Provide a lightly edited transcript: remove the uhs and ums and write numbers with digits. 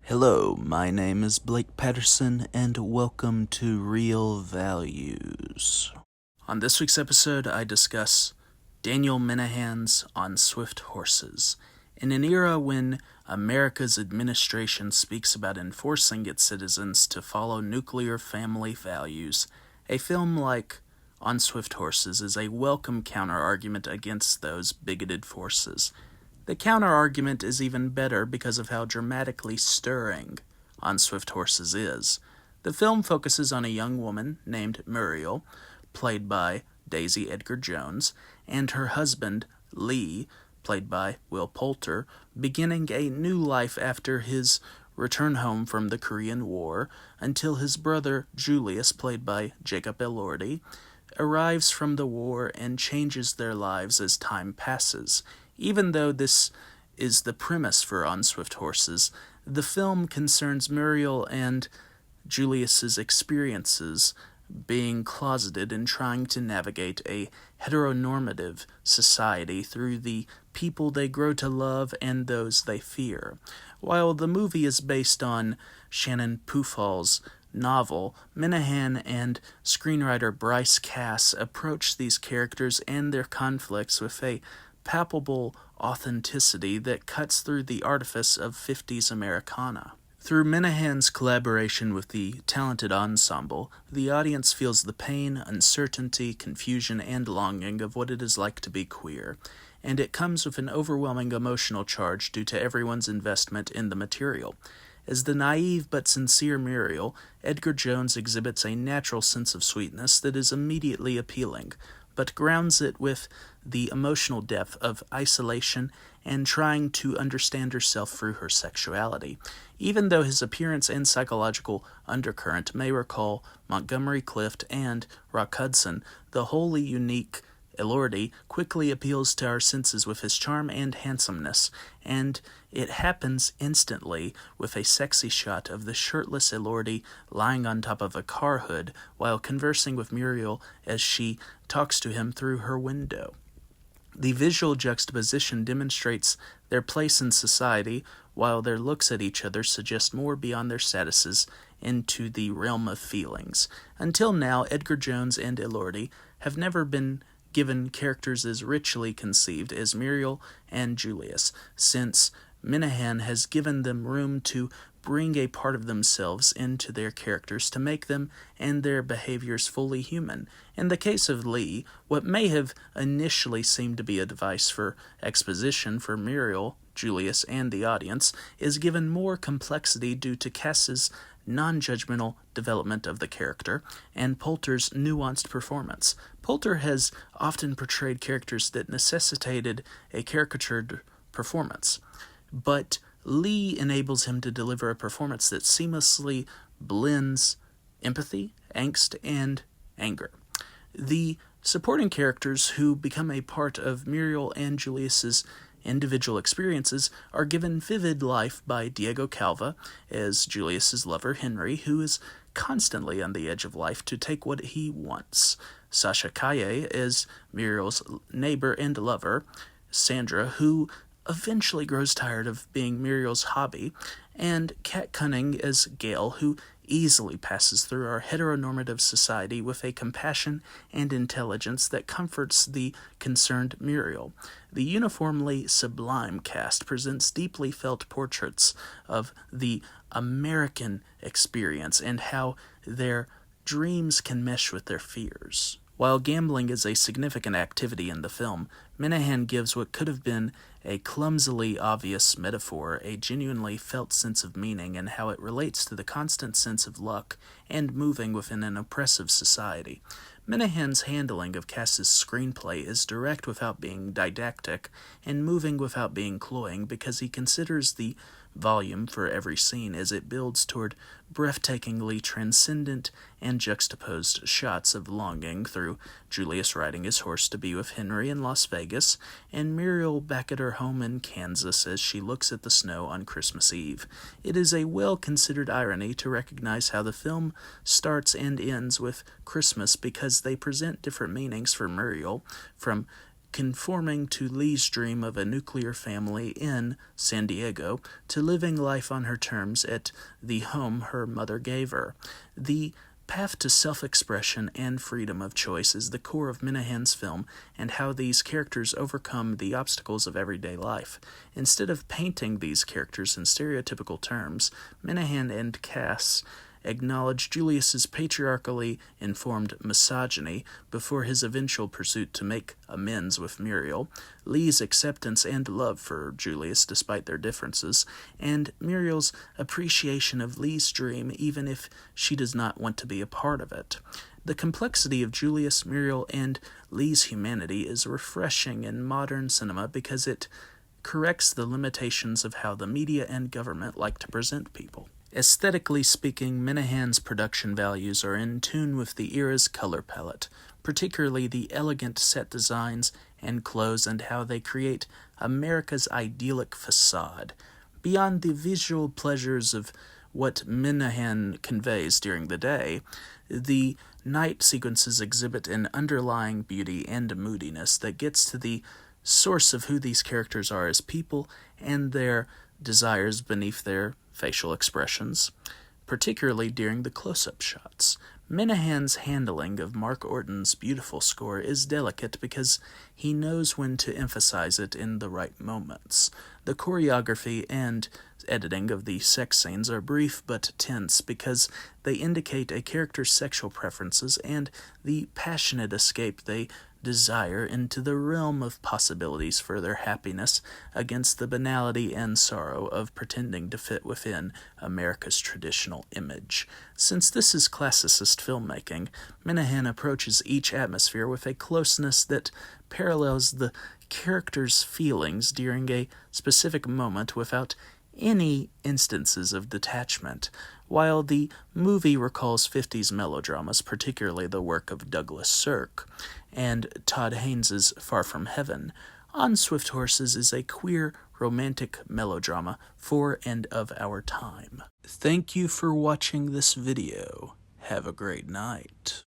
Hello, my name is Blake Patterson, and welcome to Real Values. On this week's episode, I discuss Daniel Minahan's On Swift Horses. In an era when America's administration speaks about enforcing its citizens to follow nuclear family values, a film like On Swift Horses is a welcome counter-argument against those bigoted forces. The counter-argument is even better because of how dramatically stirring On Swift Horses is. The film focuses on a young woman named Muriel, played by Daisy Edgar Jones, and her husband, Lee, played by Will Poulter, beginning a new life after his return home from the Korean War, until his brother, Julius, played by Jacob Elordi, arrives from the war and changes their lives as time passes. Even though this is the premise for On Swift Horses, the film concerns Muriel and Julius's experiences being closeted and trying to navigate a heteronormative society through the people they grow to love and those they fear. While the movie is based on Shannon Pufall's novel, Minahan and screenwriter Bryce Cass approach these characters and their conflicts with a palpable authenticity that cuts through the artifice of 50s Americana. Through Minahan's collaboration with the talented ensemble, the audience feels the pain, uncertainty, confusion, and longing of what it is like to be queer, and it comes with an overwhelming emotional charge due to everyone's investment in the material. As the naive but sincere Muriel, Edgar Jones exhibits a natural sense of sweetness that is immediately appealing, but grounds it with the emotional depth of isolation and trying to understand herself through her sexuality. Even though his appearance and psychological undercurrent may recall Montgomery Clift and Rock Hudson, the wholly unique Elordi quickly appeals to our senses with his charm and handsomeness, and it happens instantly with a sexy shot of the shirtless Elordi lying on top of a car hood while conversing with Muriel as she talks to him through her window. The visual juxtaposition demonstrates their place in society, while their looks at each other suggest more beyond their statuses into the realm of feelings. Until now, Edgar Jones and Elordi have never been given characters as richly conceived as Muriel and Julius, since Minahan has given them room to bring a part of themselves into their characters to make them and their behaviors fully human. In the case of Lee, what may have initially seemed to be a device for exposition for Muriel, Julius, and the audience is given more complexity due to Cass's non-judgmental development of the character and Poulter's nuanced performance. Poulter has often portrayed characters that necessitated a caricatured performance, but Lee enables him to deliver a performance that seamlessly blends empathy, angst, and anger. The supporting characters who become a part of Muriel and Julius's individual experiences are given vivid life by Diego Calva as Julius's lover Henry, who is constantly on the edge of life to take what he wants. Sasha Calle as Muriel's neighbor and lover, Sandra, who eventually grows tired of being Muriel's hobby, and Kat Cunning as Gail, who easily passes through our heteronormative society with a compassion and intelligence that comforts the concerned Muriel. The uniformly sublime cast presents deeply felt portraits of the American experience and how their dreams can mesh with their fears. While gambling is a significant activity in the film, Minahan gives what could have been a clumsily obvious metaphor a genuinely felt sense of meaning and how it relates to the constant sense of luck and moving within an oppressive society. Minahan's handling of Cass's screenplay is direct without being didactic and moving without being cloying because he considers the volume for every scene as it builds toward breathtakingly transcendent and juxtaposed shots of longing through Julius riding his horse to be with Henry in Las Vegas and Muriel back at her home in Kansas as she looks at the snow on Christmas Eve. It is a well-considered irony to recognize how the film starts and ends with Christmas because they present different meanings for Muriel, from conforming to Lee's dream of a nuclear family in San Diego to living life on her terms at the home her mother gave her. The path to self-expression and freedom of choice is the core of Minahan's film, and how these characters overcome the obstacles of everyday life. Instead of painting these characters in stereotypical terms, Minahan and Cass acknowledge Julius's patriarchally informed misogyny before his eventual pursuit to make amends with Muriel, Lee's acceptance and love for Julius despite their differences, and Muriel's appreciation of Lee's dream even if she does not want to be a part of it. The complexity of Julius, Muriel, and Lee's humanity is refreshing in modern cinema because it corrects the limitations of how the media and government like to present people. Aesthetically speaking, Minahan's production values are in tune with the era's color palette, particularly the elegant set designs and clothes and how they create America's idyllic facade. Beyond the visual pleasures of what Minahan conveys during the day, the night sequences exhibit an underlying beauty and moodiness that gets to the source of who these characters are as people and their desires beneath their facial expressions, particularly during the close-up shots. Minahan's handling of Mark Orton's beautiful score is delicate because he knows when to emphasize it in the right moments. The choreography and editing of the sex scenes are brief but tense because they indicate a character's sexual preferences and the passionate escape they desire into the realm of possibilities for their happiness against the banality and sorrow of pretending to fit within America's traditional image. Since this is classicist filmmaking, Minahan approaches each atmosphere with a closeness that parallels the character's feelings during a specific moment without any instances of detachment. While the movie recalls 50s melodramas, particularly the work of Douglas Sirk and Todd Haynes' Far From Heaven, On Swift Horses is a queer romantic melodrama for and of our time. Thank you for watching this video. Have a great night.